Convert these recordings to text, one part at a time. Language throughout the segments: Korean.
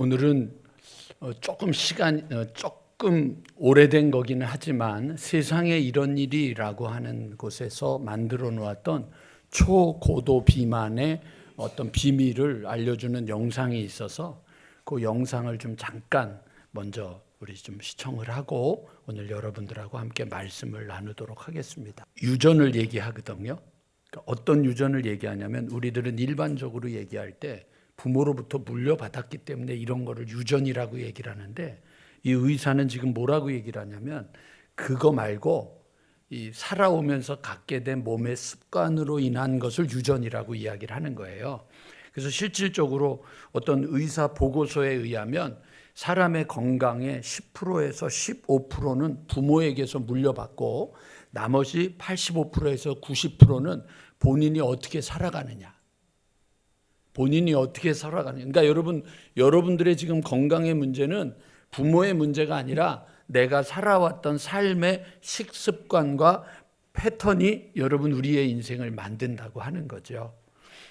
오늘은 조금 오래된 거기는 하지만 세상에 이런 일이라고 하는 곳에서 만들어 놓았던 초고도 비만의 어떤 비밀을 알려주는 영상이 있어서 그 영상을 좀 잠깐 먼저 우리 좀 시청을 하고 오늘 여러분들하고 함께 말씀을 나누도록 하겠습니다. 유전을 얘기하거든요. 그러니까 어떤 유전을 얘기하냐면 우리들은 일반적으로 얘기할 때 부모로부터 물려받았기 때문에 이런 거를 유전이라고 얘기를 하는데 이 의사는 지금 뭐라고 얘기를 하냐면 그거 말고 이 살아오면서 갖게 된 몸의 습관으로 인한 것을 유전이라고 이야기를 하는 거예요. 그래서 실질적으로 어떤 의사 보고서에 의하면 사람의 건강의 10%에서 15%는 부모에게서 물려받고 나머지 85%에서 90%는 본인이 어떻게 살아가느냐. 그러니까 여러분들의 지금 건강의 문제는 부모의 문제가 아니라 내가 살아왔던 삶의 식습관과 패턴이 우리의 인생을 만든다고 하는 거죠.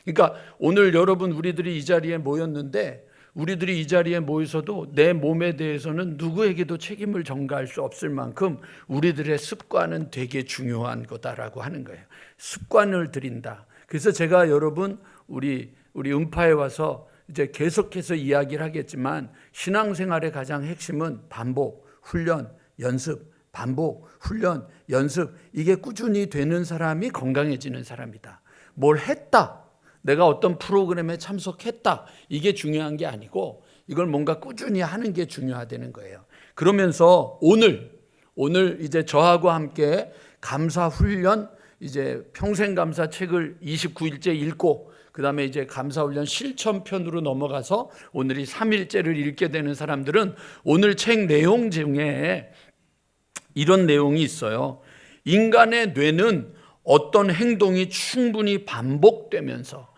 그러니까 오늘 우리들이 이 자리에 모였는데 우리들이 이 자리에 모여서도 내 몸에 대해서는 누구에게도 책임을 전가할 수 없을 만큼 우리들의 습관은 되게 중요한 거다라고 하는 거예요. 습관을 들인다. 그래서 제가 우리 음파에 와서 이제 계속해서 이야기를 하겠지만 신앙생활의 가장 핵심은 반복, 훈련, 연습, 반복, 훈련, 연습. 이게 꾸준히 되는 사람이 건강해지는 사람이다. 뭘 했다. 내가 어떤 프로그램에 참석했다. 이게 중요한 게 아니고 이걸 뭔가 꾸준히 하는 게 중요하다는 거예요. 그러면서 오늘 이제 저하고 함께 감사 훈련 이제 평생 감사 책을 29일째 읽고 그다음에 이제 감사훈련 실천편으로 넘어가서 오늘이 3일째를 읽게 되는 사람들은 오늘 책 내용 중에 이런 내용이 있어요. 인간의 뇌는 어떤 행동이 충분히 반복되면서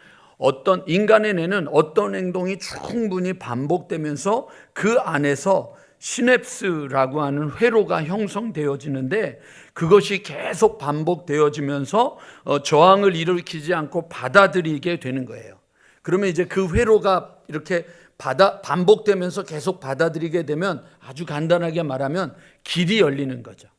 인간의 뇌는 어떤 행동이 충분히 반복되면서 그 안에서 시냅스라고 하는 회로가 형성되어지는데 그것이 계속 반복되어지면서 저항을 일으키지 않고 받아들이게 되는 거예요. 그러면 이제 그 회로가 이렇게 반복되면서 계속 받아들이게 되면 아주 간단하게 말하면 길이 열리는 거죠.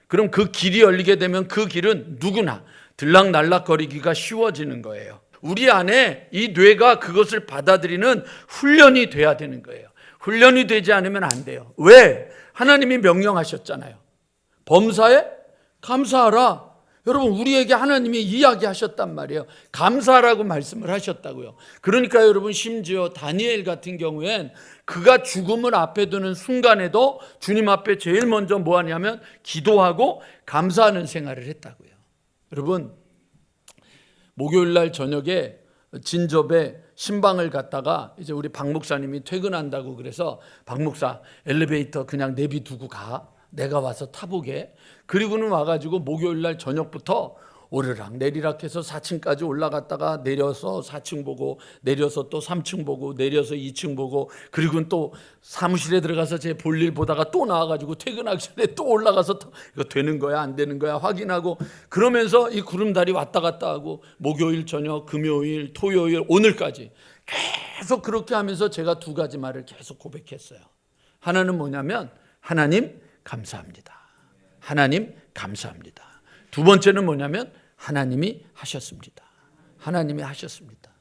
그럼 그 길이 열리게 되면 그 길은 누구나 들락날락거리기가 쉬워지는 거예요. 우리 안에 이 뇌가 그것을 받아들이는 훈련이 돼야 되는 거예요. 훈련이 되지 않으면 안 돼요. 왜? 하나님이 명령하셨잖아요. 범사에 감사하라. 여러분 우리에게 하나님이 이야기하셨단 말이에요. 감사하라고 말씀을 하셨다고요. 그러니까 여러분 심지어 다니엘 같은 경우엔 그가 죽음을 앞에 두는 순간에도 주님 앞에 제일 먼저 뭐 하냐면 기도하고 감사하는 생활을 했다고요. 여러분 목요일 날 저녁에 진접에 신방을 갔다가 이제 우리 박 목사님이 퇴근한다고 그래서 박 목사 엘리베이터 그냥 내비두고 가. 내가 와서 타보게. 그리고는 와가지고 목요일 날 저녁부터 오르락 내리락 해서 4층까지 올라갔다가 내려서 4층 보고 내려서 또 3층 보고 내려서 2층 보고 그리고는 또 사무실에 들어가서 제 볼일 보다가 또 나와가지고 퇴근하기 전에 또 올라가서 이거 되는 거야 안 되는 거야 확인하고 그러면서 이 구름다리 왔다 갔다 하고 목요일 저녁 금요일 토요일 오늘까지 계속 그렇게 하면서 제가 두 가지 말을 계속 고백했어요. 하나는 뭐냐면 하나님 감사합니다. 하나님 감사합니다. 두 번째는 뭐냐면 하나님이 하셨습니다. 하나님이 하셨습니다.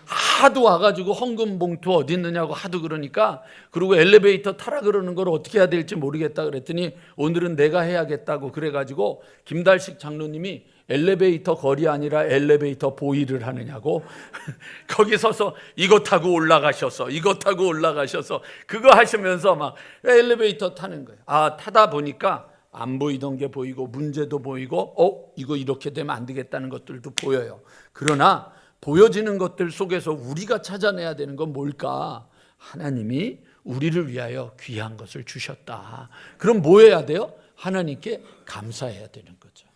하도 와가지고 헌금 봉투 어디 있느냐고 하도 그러니까 그리고 엘리베이터 타라 그러는 걸 어떻게 해야 될지 모르겠다 그랬더니 오늘은 내가 해야겠다고 그래가지고 김달식 장로님이 엘리베이터 거리 아니라 엘리베이터 보이를 하느냐고 거기 서서 이거 타고 올라가셔서 그거 하시면서 막 엘리베이터 타는 거예요. 타다 보니까 안 보이던 게 보이고 문제도 보이고 이거 이렇게 되면 안 되겠다는 것들도 보여요. 그러나 보여지는 것들 속에서 우리가 찾아내야 되는 건 뭘까? 하나님이 우리를 위하여 귀한 것을 주셨다. 그럼 뭐 해야 돼요? 하나님께 감사해야 되는 거죠.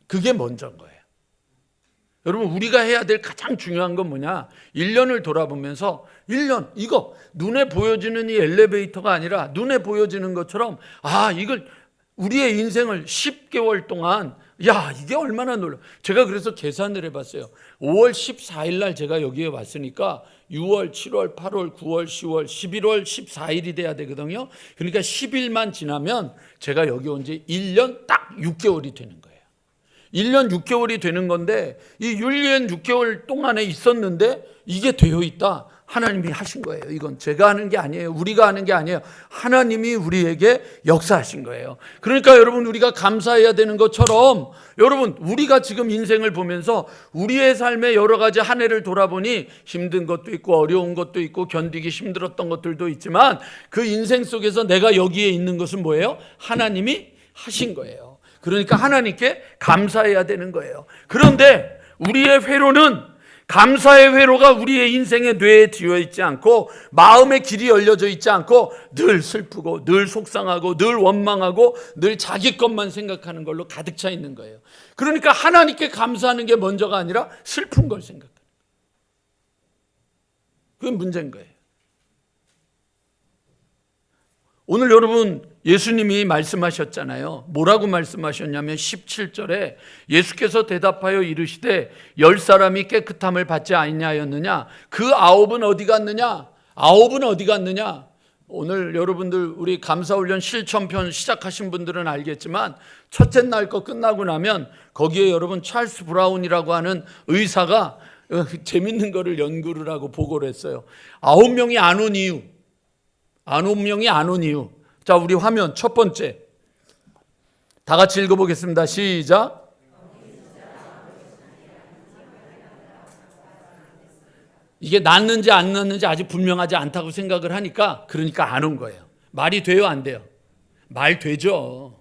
그게 먼저인 거예요. 여러분 우리가 해야 될 가장 중요한 건 뭐냐? 1년을 돌아보면서 1년 이거 눈에 보여지는 이 엘리베이터가 아니라 눈에 보여지는 것처럼 이걸 우리의 인생을 10개월 동안 야, 이게 얼마나 놀라. 제가 그래서 계산을 해봤어요. 5월 14일 날 제가 여기에 왔으니까 6월, 7월, 8월, 9월, 10월, 11월 14일이 돼야 되거든요. 그러니까 10일만 지나면 제가 여기 온 지 1년 딱 6개월이 되는 거예요. 1년 6개월이 되는 건데 이 1년 6개월 동안에 있었는데 이게 되어 있다. 하나님이 하신 거예요. 이건 제가 하는 게 아니에요. 우리가 하는 게 아니에요. 하나님이 우리에게 역사하신 거예요. 그러니까 여러분, 우리가 감사해야 되는 것처럼 여러분, 우리가 지금 인생을 보면서 우리의 삶의 여러 가지 한 해를 돌아보니 힘든 것도 있고 어려운 것도 있고 견디기 힘들었던 것들도 있지만 그 인생 속에서 내가 여기에 있는 것은 뭐예요? 하나님이 하신 거예요. 그러니까 하나님께 감사해야 되는 거예요. 그런데 우리의 회로는, 감사의 회로가 우리의 인생의 뇌에 뒤어 있지 않고 마음의 길이 열려져 있지 않고 늘 슬프고 늘 속상하고 늘 원망하고 늘 자기 것만 생각하는 걸로 가득 차 있는 거예요. 그러니까 하나님께 감사하는 게 먼저가 아니라 슬픈 걸 생각하는 거예요. 그게 문제인 거예요. 오늘 여러분, 예수님이 말씀하셨잖아요. 뭐라고 말씀하셨냐면 17절에 예수께서 대답하여 이르시되 10사람이 깨끗함을 받지 아니하였느냐? 그 9은 어디 갔느냐? 9은 어디 갔느냐? 오늘 여러분들 우리 감사훈련 실천편 시작하신 분들은 알겠지만 첫째 날 거 끝나고 나면 거기에 여러분 찰스 브라운이라고 하는 의사가 재밌는 거를 연구를 하고 보고를 했어요. 9명이 안 온 이유. 9명이 안 온 이유. 자, 우리 화면 첫 번째. 다 같이 읽어보겠습니다. 시작. 이게 낫는지 안 낫는지 아직 분명하지 않다고 생각을 하니까 그러니까 안 온 거예요. 말이 돼요, 안 돼요? 말 되죠.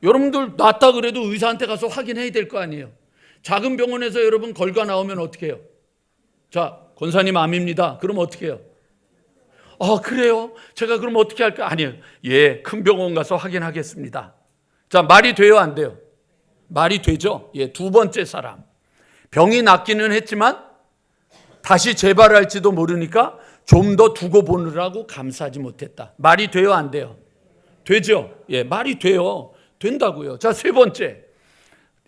여러분들 낫다 그래도 의사한테 가서 확인해야 될 거 아니에요. 작은 병원에서 여러분 결과 나오면 어떻게 해요? 자, 권사님 암입니다. 그럼 어떻게 해요? 그래요? 제가 그럼 어떻게 할까요? 아니요. 예, 큰 병원 가서 확인하겠습니다. 자, 말이 돼요, 안 돼요? 말이 되죠? 예, 두 번째 사람. 병이 낫기는 했지만 다시 재발할지도 모르니까 좀 더 두고 보느라고 감사하지 못했다. 말이 돼요, 안 돼요? 되죠? 예, 말이 돼요. 된다고요. 자, 세 번째.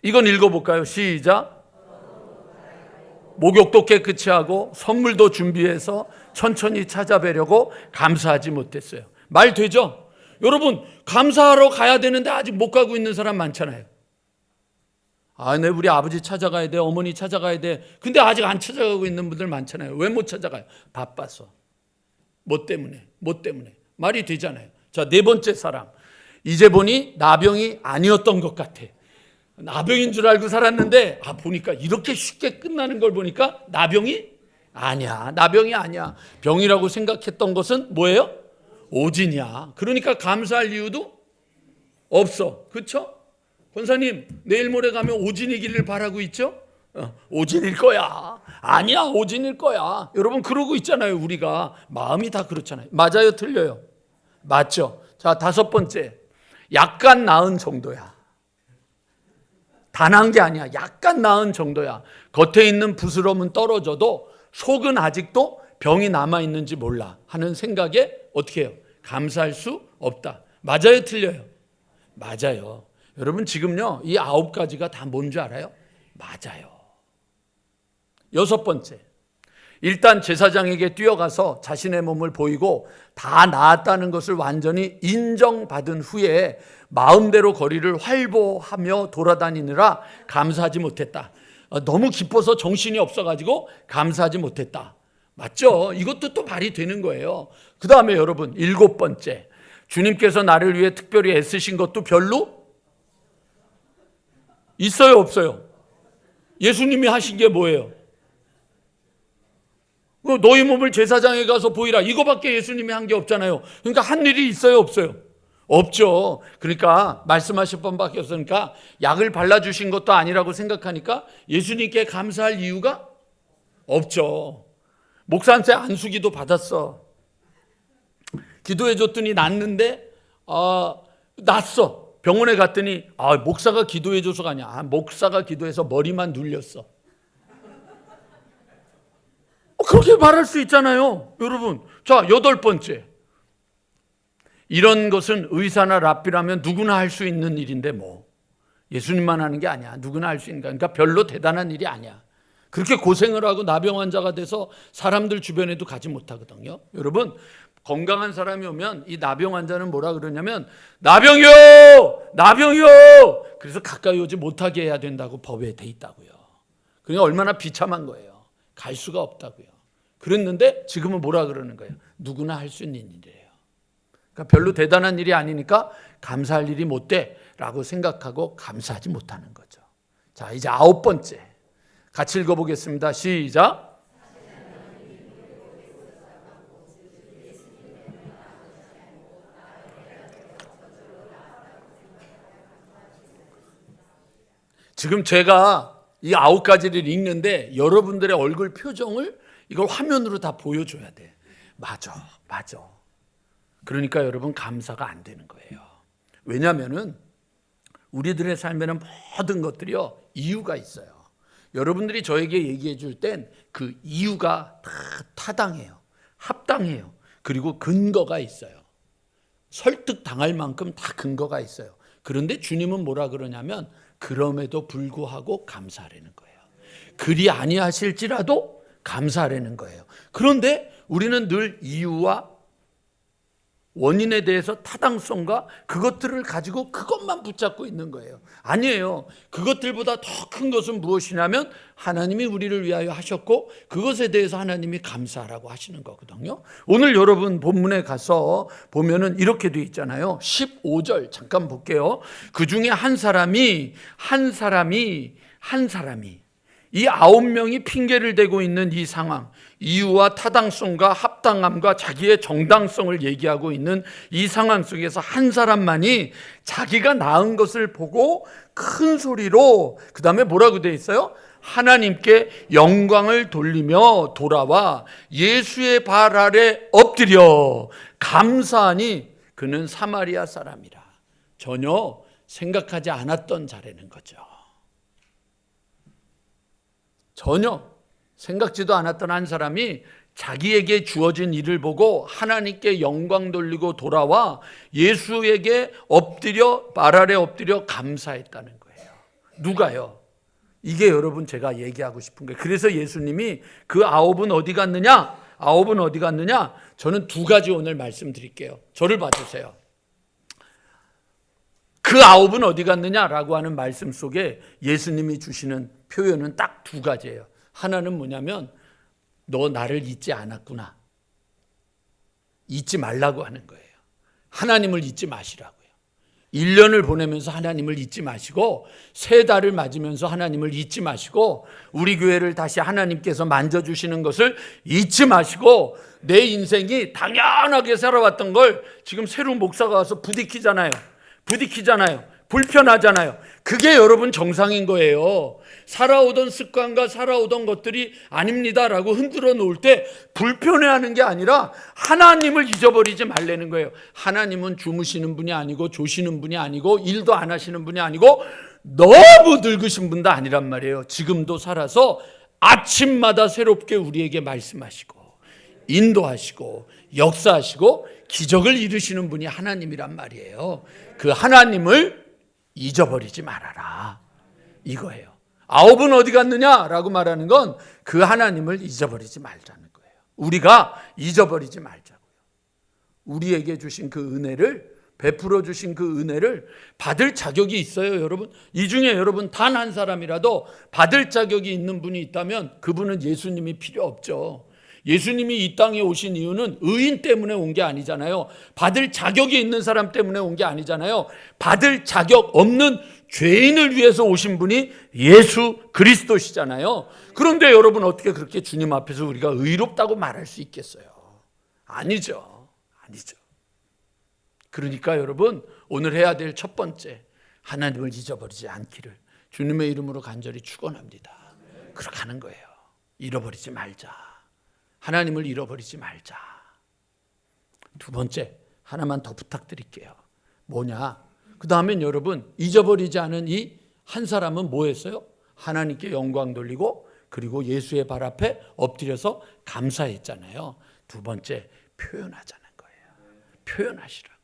이건 읽어볼까요? 시작. 목욕도 깨끗이 하고 선물도 준비해서 천천히 찾아뵈려고 감사하지 못했어요. 말 되죠? 여러분, 감사하러 가야 되는데 아직 못 가고 있는 사람 많잖아요. 네, 우리 아버지 찾아가야 돼, 어머니 찾아가야 돼. 근데 아직 안 찾아가고 있는 분들 많잖아요. 왜 못 찾아가요? 바빠서. 뭐 때문에? 말이 되잖아요. 자, 네 번째 사람. 이제 보니 나병이 아니었던 것 같아. 나병인 줄 알고 살았는데 보니까 이렇게 쉽게 끝나는 걸 보니까 나병이 아니야. 나병이 아니야. 병이라고 생각했던 것은 뭐예요? 오진이야. 그러니까 감사할 이유도 없어. 그렇죠? 권사님, 내일 모레 가면 오진이기를 바라고 있죠? 오진일 거야. 아니야, 오진일 거야. 여러분 그러고 있잖아요. 우리가 마음이 다 그렇잖아요. 맞아요, 틀려요? 맞죠? 자, 다섯 번째. 약간 나은 정도야. 다 나은 게 아니야. 약간 나은 정도야. 겉에 있는 부스럼은 떨어져도 속은 아직도 병이 남아있는지 몰라 하는 생각에 어떻게 해요? 감사할 수 없다. 맞아요, 틀려요? 맞아요. 여러분 지금요, 이 9가지가 다 뭔지 알아요? 맞아요. 여섯 번째. 일단 제사장에게 뛰어가서 자신의 몸을 보이고 다 나았다는 것을 완전히 인정받은 후에 마음대로 거리를 활보하며 돌아다니느라 감사하지 못했다. 너무 기뻐서 정신이 없어가지고 감사하지 못했다. 맞죠? 이것도 또 말이 되는 거예요. 그 다음에 여러분 일곱 번째. 주님께서 나를 위해 특별히 애쓰신 것도 별로 있어요, 없어요? 예수님이 하신 게 뭐예요? 너희 몸을 제사장에 가서 보이라. 이거밖에 예수님이 한 게 없잖아요. 그러니까 한 일이 있어요, 없어요? 없죠. 그러니까 말씀하실 번밖에 없으니까 약을 발라주신 것도 아니라고 생각하니까 예수님께 감사할 이유가 없죠. 목사한테 안수기도 받았어. 기도해줬더니 낫는데 낫어. 병원에 갔더니 목사가 기도해줘서가 아니야. 목사가 기도해서 머리만 눌렸어. 그렇게 말할 수 있잖아요, 여러분. 자, 여덟 번째. 이런 것은 의사나 랍비라면 누구나 할 수 있는 일인데 뭐. 예수님만 하는 게 아니야. 누구나 할 수 있는 거야. 그러니까 별로 대단한 일이 아니야. 그렇게 고생을 하고 나병 환자가 돼서 사람들 주변에도 가지 못하거든요. 여러분, 건강한 사람이 오면 이 나병 환자는 뭐라 그러냐면 나병이요! 나병이요! 그래서 가까이 오지 못하게 해야 된다고 법에 돼 있다고요. 그러니까 얼마나 비참한 거예요. 갈 수가 없다고요. 그랬는데 지금은 뭐라 그러는 거예요? 누구나 할 수 있는 일이에요. 그러니까 별로 대단한 일이 아니니까 감사할 일이 못 돼라고 생각하고 감사하지 못하는 거죠. 자, 이제 9번째. 같이 읽어보겠습니다. 시작. 지금 제가 이 9가지를 읽는데 여러분들의 얼굴 표정을 이걸 화면으로 다 보여줘야 돼. 맞아. 그러니까 여러분 감사가 안 되는 거예요. 왜냐하면은 우리들의 삶에는 모든 것들이요 이유가 있어요. 여러분들이 저에게 얘기해 줄 땐 그 이유가 다 타당해요. 합당해요. 그리고 근거가 있어요. 설득당할 만큼 다 근거가 있어요. 그런데 주님은 뭐라 그러냐면 그럼에도 불구하고 감사하라는 거예요. 그리 아니하실지라도 감사하라는 거예요. 그런데 우리는 늘 이유와 원인에 대해서 타당성과 그것들을 가지고 그것만 붙잡고 있는 거예요. 아니에요. 그것들보다 더 큰 것은 무엇이냐면 하나님이 우리를 위하여 하셨고 그것에 대해서 하나님이 감사하라고 하시는 거거든요. 오늘 여러분 본문에 가서 보면은 이렇게 돼 있잖아요. 15절 잠깐 볼게요. 그 중에 한 사람이 이 9명이 핑계를 대고 있는 이 상황, 이유와 타당성과 합당함과 자기의 정당성을 얘기하고 있는 이 상황 속에서 한 사람만이 자기가 낳은 것을 보고 큰 소리로 그 다음에 뭐라고 되어 있어요? 하나님께 영광을 돌리며 돌아와 예수의 발 아래 엎드려 감사하니 그는 사마리아 사람이라. 전혀 생각하지 않았던 자라는 거죠. 전혀 생각지도 않았던 한 사람이 자기에게 주어진 일을 보고 하나님께 영광 돌리고 돌아와 예수에게 엎드려 발 아래 엎드려 감사했다는 거예요. 누가요? 이게 여러분 제가 얘기하고 싶은 거예요. 그래서 예수님이 그 9은 어디 갔느냐? 9은 어디 갔느냐? 저는 2가지 오늘 말씀드릴게요. 저를 봐주세요. 그 9은 어디 갔느냐라고 하는 말씀 속에 예수님이 주시는 표현은 딱 2가지예요. 하나는 뭐냐면 너 나를 잊지 않았구나. 잊지 말라고 하는 거예요. 하나님을 잊지 마시라고요. 1년을 보내면서 하나님을 잊지 마시고 3달을 맞으면서 하나님을 잊지 마시고 우리 교회를 다시 하나님께서 만져주시는 것을 잊지 마시고 내 인생이 당연하게 살아왔던 걸 지금 새로운 목사가 와서 부딪히잖아요. 불편하잖아요. 그게 여러분 정상인 거예요. 살아오던 습관과 살아오던 것들이 아닙니다라고 흔들어 놓을 때 불편해하는 게 아니라 하나님을 잊어버리지 말라는 거예요. 하나님은 주무시는 분이 아니고 조시는 분이 아니고 일도 안 하시는 분이 아니고 너무 늙으신 분도 아니란 말이에요. 지금도 살아서 아침마다 새롭게 우리에게 말씀하시고 인도하시고 역사하시고 기적을 이루시는 분이 하나님이란 말이에요. 그 하나님을 잊어버리지 말아라 이거예요. 9은 어디 갔느냐라고 말하는 건 그 하나님을 잊어버리지 말자는 거예요. 우리가 잊어버리지 말자고요. 우리에게 주신 그 은혜를 베풀어 주신 그 은혜를 받을 자격이 있어요. 여러분 이 중에 여러분 단 한 사람이라도 받을 자격이 있는 분이 있다면 그분은 예수님이 필요 없죠. 예수님이 이 땅에 오신 이유는 의인 때문에 온 게 아니잖아요. 받을 자격이 있는 사람 때문에 온 게 아니잖아요. 받을 자격 없는 죄인을 위해서 오신 분이 예수 그리스도시잖아요. 그런데 여러분 어떻게 그렇게 주님 앞에서 우리가 의롭다고 말할 수 있겠어요? 아니죠. 그러니까 여러분 오늘 해야 될 첫 번째, 하나님을 잊어버리지 않기를 주님의 이름으로 간절히 축원합니다. 그렇게 하는 거예요. 잃어버리지 말자. 하나님을 잃어버리지 말자. 2번째, 하나만 더 부탁드릴게요. 뭐냐? 그 다음엔 여러분 잊어버리지 않은 이 한 사람은 뭐 했어요? 하나님께 영광 돌리고 그리고 예수의 발 앞에 엎드려서 감사했잖아요. 2번째, 표현하자는 거예요. 표현하시라고요.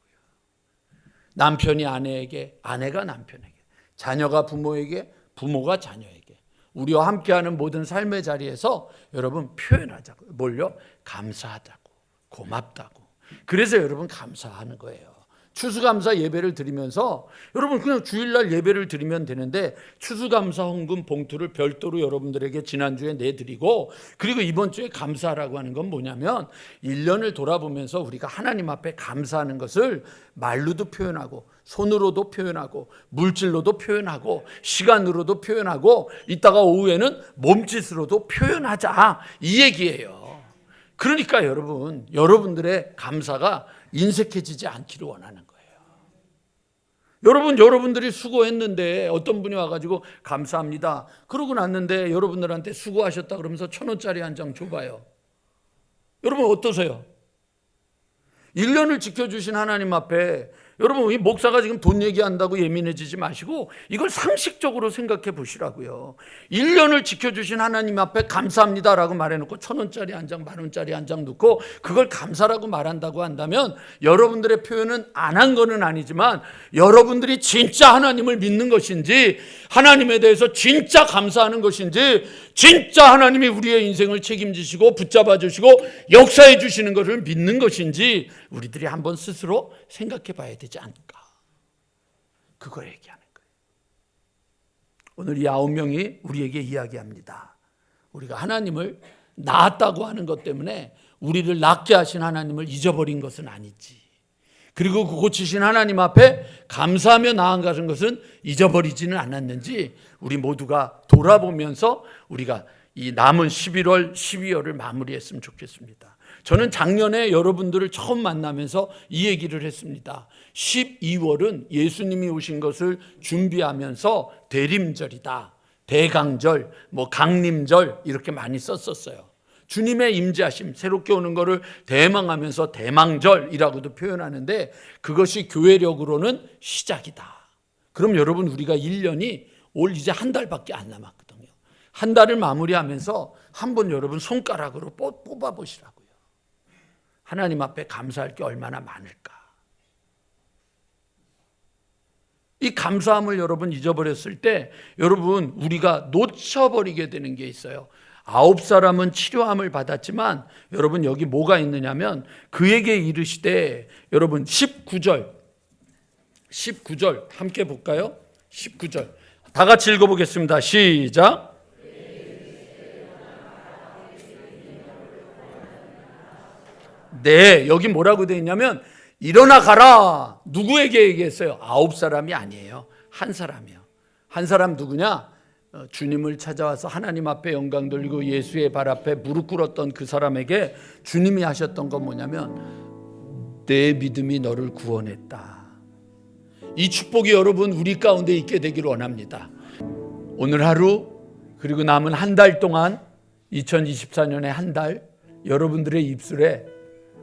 남편이 아내에게, 아내가 남편에게, 자녀가 부모에게, 부모가 자녀에게, 우리와 함께하는 모든 삶의 자리에서 여러분 표현하자고. 뭘요? 감사하다고, 고맙다고. 그래서 여러분 감사하는 거예요. 추수감사 예배를 드리면서 여러분 그냥 주일날 예배를 드리면 되는데 추수감사 헌금 봉투를 별도로 여러분들에게 지난주에 내드리고, 그리고 이번 주에 감사하라고 하는 건 뭐냐면 1년을 돌아보면서 우리가 하나님 앞에 감사하는 것을 말로도 표현하고 손으로도 표현하고 물질로도 표현하고 시간으로도 표현하고 이따가 오후에는 몸짓으로도 표현하자, 이 얘기예요. 그러니까 여러분, 여러분들의 감사가 인색해지지 않기를 원하는 거예요. 여러분들이 수고했는데 어떤 분이 와가지고 감사합니다 그러고 났는데 여러분들한테 수고하셨다 그러면서 1,000원짜리 한 장 줘봐요. 여러분 어떠세요? 1년을 지켜주신 하나님 앞에 여러분, 이 목사가 지금 돈 얘기한다고 예민해지지 마시고 이걸 상식적으로 생각해 보시라고요. 1년을 지켜주신 하나님 앞에 감사합니다라고 말해놓고 1,000원짜리 한 장, 10,000원짜리 한 장 넣고 그걸 감사라고 말한다고 한다면 여러분들의 표현은 안 한 거는 아니지만 여러분들이 진짜 하나님을 믿는 것인지, 하나님에 대해서 진짜 감사하는 것인지, 진짜 하나님이 우리의 인생을 책임지시고 붙잡아 주시고 역사해 주시는 것을 믿는 것인지 우리들이 한번 스스로 생각해 봐야 되지 않을까, 그걸 얘기하는 거예요. 오늘 이 9명이 우리에게 이야기합니다. 우리가 하나님을 낳았다고 하는 것 때문에 우리를 낳게 하신 하나님을 잊어버린 것은 아니지, 그리고 그 고치신 하나님 앞에 감사하며 나아가는 것은 잊어버리지는 않았는지 우리 모두가 돌아보면서 우리가 이 남은 11월, 12월을 마무리했으면 좋겠습니다. 저는 작년에 여러분들을 처음 만나면서 이 얘기를 했습니다. 12월은 예수님이 오신 것을 준비하면서 대림절이다, 대강절, 강림절 이렇게 많이 썼었어요. 주님의 임재하심, 새롭게 오는 것을 대망하면서 대망절이라고도 표현하는데 그것이 교회력으로는 시작이다. 그럼 여러분, 우리가 1년이 올 이제 한 달밖에 안 남았거든요. 한 달을 마무리하면서 한번 여러분 손가락으로 뽑아보시라고요. 하나님 앞에 감사할 게 얼마나 많을까. 이 감사함을 여러분 잊어버렸을 때 여러분 우리가 놓쳐버리게 되는 게 있어요. 9사람은 치료함을 받았지만 여러분 여기 뭐가 있느냐면 그에게 이르시되, 여러분 19절 함께 볼까요? 19절 다 같이 읽어보겠습니다. 시작. 네, 여기 뭐라고 되어 있냐면 일어나 가라. 누구에게 얘기했어요? 9사람이 아니에요. 한 사람이요. 한 사람 누구냐? 주님을 찾아와서 하나님 앞에 영광 돌리고 예수의 발 앞에 무릎 꿇었던 그 사람에게 주님이 하셨던 건 뭐냐면 내 믿음이 너를 구원했다. 이 축복이 여러분 우리 가운데 있게 되기를 원합니다. 오늘 하루 그리고 남은 한 달 동안 2024년의 한 달 여러분들의 입술에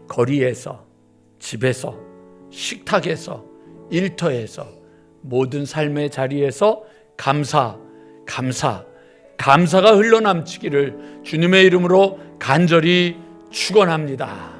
거리에서, 집에서, 식탁에서, 일터에서, 모든 삶의 자리에서 감사가 흘러넘치기를 주님의 이름으로 간절히 축원합니다.